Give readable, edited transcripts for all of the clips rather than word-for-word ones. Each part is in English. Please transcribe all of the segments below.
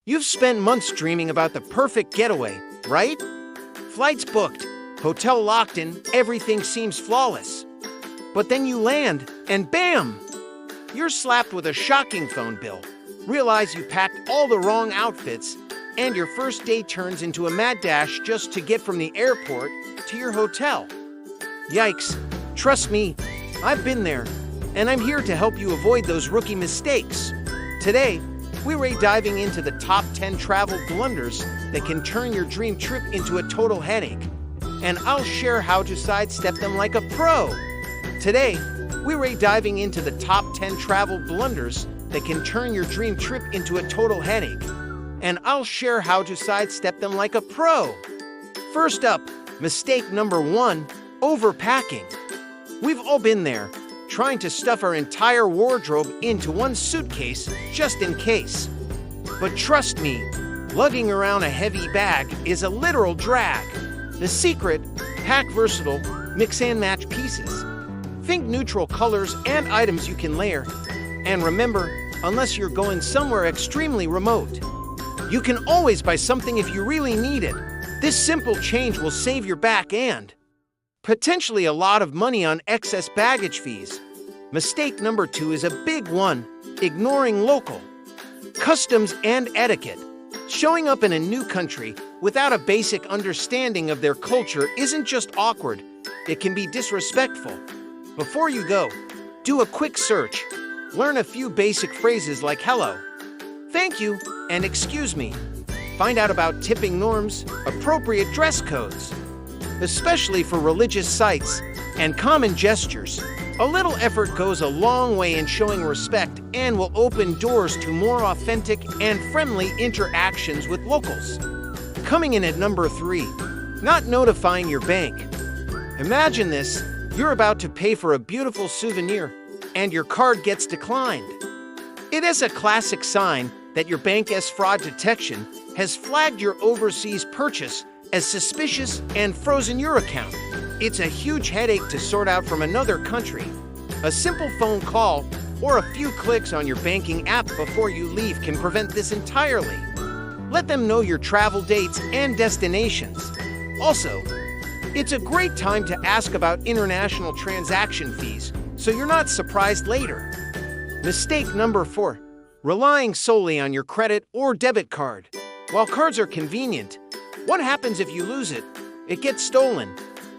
You've spent months dreaming about the perfect getaway, right? Flights booked, hotel locked in, everything seems flawless. But then you land, and bam! You're slapped with a shocking phone bill. Realize you packed all the wrong outfits, and your first day turns into a mad dash just to get from the airport to your hotel. Yikes. Trust me, I've been there, and I'm here to help you avoid those rookie mistakes. Today, we're diving into the top 10 travel blunders that can turn your dream trip into a total headache. And I'll share how to sidestep them like a pro. Today, we're diving into the top 10 travel blunders that can turn your dream trip into a total headache. And I'll share how to sidestep them like a pro. First up, mistake number 1, overpacking. We've all been there, trying to stuff our entire wardrobe into one suitcase just in case. But trust me, lugging around a heavy bag is a literal drag. The secret, pack versatile, mix and match pieces. Think neutral colors and items you can layer. And remember, unless you're going somewhere extremely remote, you can always buy something if you really need it. This simple change will save your back and potentially a lot of money on excess baggage fees. Mistake number 2 is a big one, ignoring local customs and etiquette. Showing up in a new country without a basic understanding of their culture isn't just awkward, it can be disrespectful. Before you go, do a quick search. Learn a few basic phrases like hello, thank you, and excuse me. Find out about tipping norms, appropriate dress codes, especially for religious sites, and common gestures. A little effort goes a long way in showing respect and will open doors to more authentic and friendly interactions with locals. Coming in at number 3, not notifying your bank. Imagine this, you're about to pay for a beautiful souvenir and your card gets declined. It is a classic sign that your bank's fraud detection has flagged your overseas purchase as suspicious and frozen your account. It's a huge headache to sort out from another country. A simple phone call or a few clicks on your banking app before you leave can prevent this entirely. Let them know your travel dates and destinations. Also, it's a great time to ask about international transaction fees so you're not surprised later. Mistake number 4, relying solely on your credit or debit card. While cards are convenient, what happens if you lose it? It gets stolen,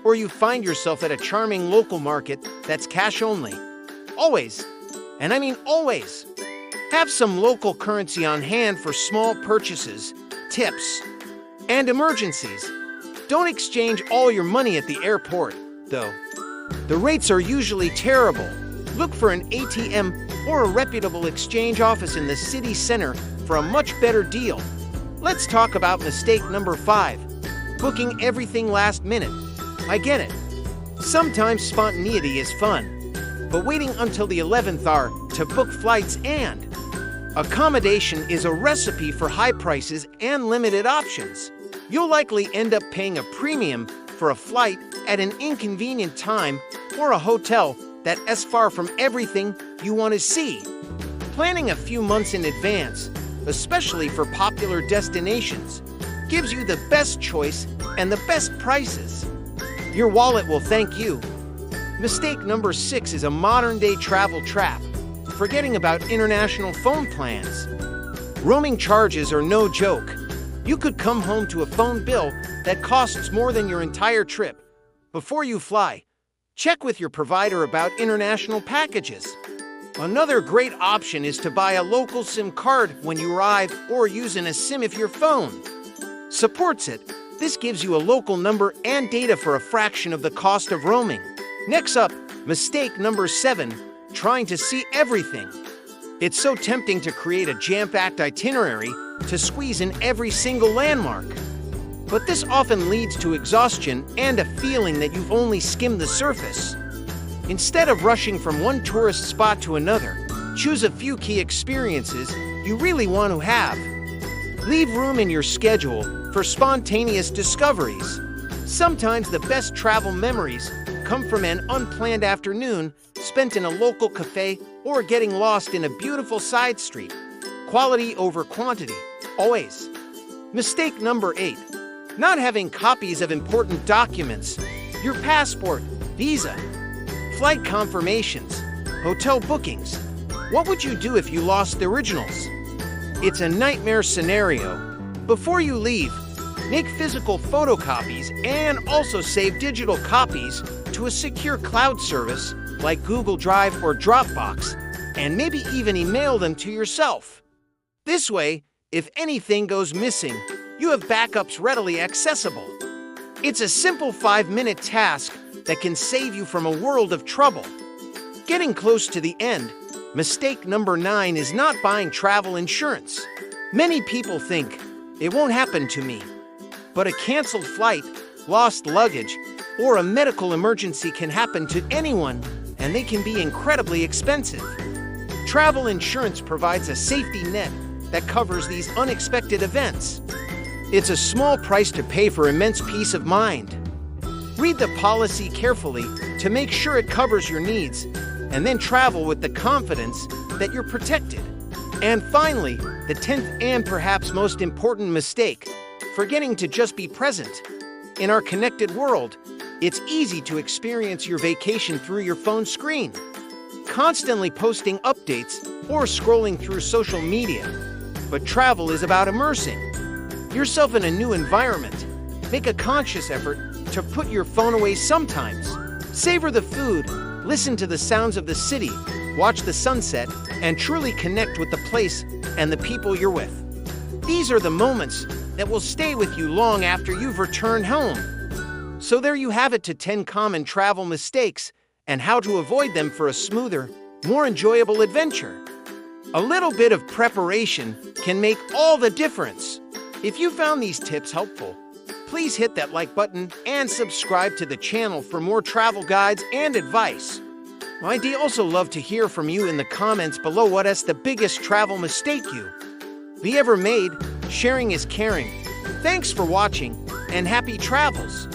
or you find yourself at a charming local market that's cash only. Always, and I mean always, have some local currency on hand for small purchases, tips, and emergencies. Don't exchange all your money at the airport, though. The rates are usually terrible. Look for an ATM or a reputable exchange office in the city center for a much better deal. Let's talk about mistake number 5, booking everything last minute. I get it. Sometimes spontaneity is fun, but waiting until the 11th hour to book flights and accommodation is a recipe for high prices and limited options. You'll likely end up paying a premium for a flight at an inconvenient time or a hotel that is far from everything you want to see. Planning a few months in advance, especially for popular destinations, gives you the best choice and the best prices. Your wallet will thank you. Mistake number 6 is a modern-day travel trap, forgetting about international phone plans. Roaming charges are no joke. You could come home to a phone bill that costs more than your entire trip. Before you fly, check with your provider about international packages. Another great option is to buy a local SIM card when you arrive or using a SIM if your phone supports it. This gives you a local number and data for a fraction of the cost of roaming. Next up, mistake number 7, trying to see everything. It's so tempting to create a jam-packed itinerary to squeeze in every single landmark. But this often leads to exhaustion and a feeling that you've only skimmed the surface. Instead of rushing from one tourist spot to another, choose a few key experiences you really want to have. Leave room in your schedule for spontaneous discoveries. Sometimes the best travel memories come from an unplanned afternoon spent in a local cafe or getting lost in a beautiful side street. Quality over quantity. always. Mistake number 8. Not having copies of important documents. Your passport, visa, flight confirmations, hotel bookings. What would you do if you lost the originals? It's a nightmare scenario. Before you leave, make physical photocopies and also save digital copies to a secure cloud service like Google Drive or Dropbox, and maybe even email them to yourself. This way, if anything goes missing, you have backups readily accessible. It's a simple 5-minute task that can save you from a world of trouble. Getting close to the end, mistake number 9 is not buying travel insurance. Many people think, it won't happen to me. But a canceled flight, lost luggage, or a medical emergency can happen to anyone, and they can be incredibly expensive. Travel insurance provides a safety net that covers these unexpected events. It's a small price to pay for immense peace of mind. Read the policy carefully to make sure it covers your needs, and then travel with the confidence that you're protected. And finally, the 10th and perhaps most important mistake, forgetting to just be present. In our connected world, it's easy to experience your vacation through your phone screen, constantly posting updates or scrolling through social media. But travel is about immersing yourself in a new environment. Make a conscious effort to put your phone away sometimes. Savor the food, listen to the sounds of the city, watch the sunset, and truly connect with the place and the people you're with. These are the moments that will stay with you long after you've returned home. So there you have it, to 10 common travel mistakes and how to avoid them for a smoother, more enjoyable adventure. A little bit of preparation can make all the difference. If you found these tips helpful, please hit that like button and subscribe to the channel for more travel guides and advice. I'd also love to hear from you in the comments below. What is the biggest travel mistake you ever made? Sharing is caring. Thanks for watching, and happy travels!